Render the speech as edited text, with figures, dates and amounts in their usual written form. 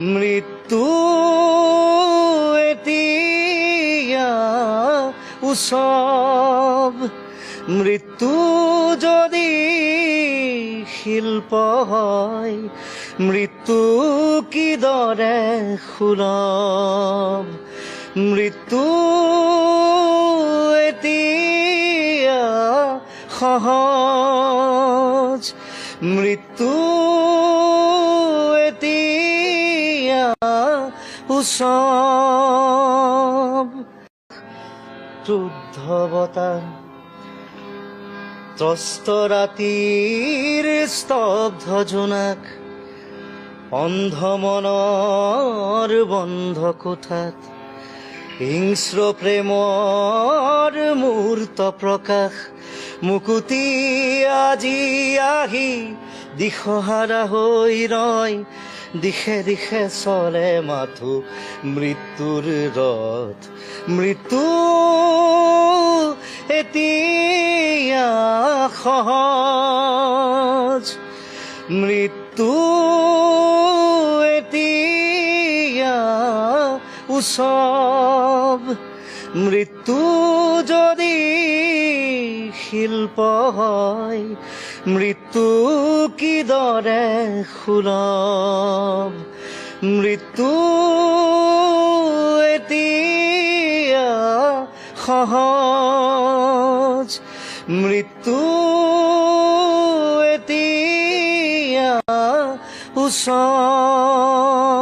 মৃত্যু এতিয়া উৎসৱ মৃত্যু যদি শিল্প হয় মৃত্যু কিদৰে সুলভ মৃত্যু এতিয়া সহজ মৃত্যু এতিয়া উৎসৱ ক্ৰুদ্ধ বতাহ ত্ৰস্ত ৰাতিৰ স্তব্ধ জোনাক অন্ধ মনৰ বন্ধ কোঠাত হিংস্ৰ প্ৰেমৰ মূৰ্ত প্ৰকাশ মুকুতি আজি আহি দিশহাৰা হৈ ৰয় দিশে দিশে চলে মাথো মৃত্যুৰ ৰথ মৃত্যু এতিয়া সহজ মৃত্যু এতিয়া উৎসৱ মৃত্যু যদি শিল্প হয় মৃত্যু কিদৰে সুলভ মৃত্যু এতিয়া সহজ মৃত্যু এতিয়া উৎসৱ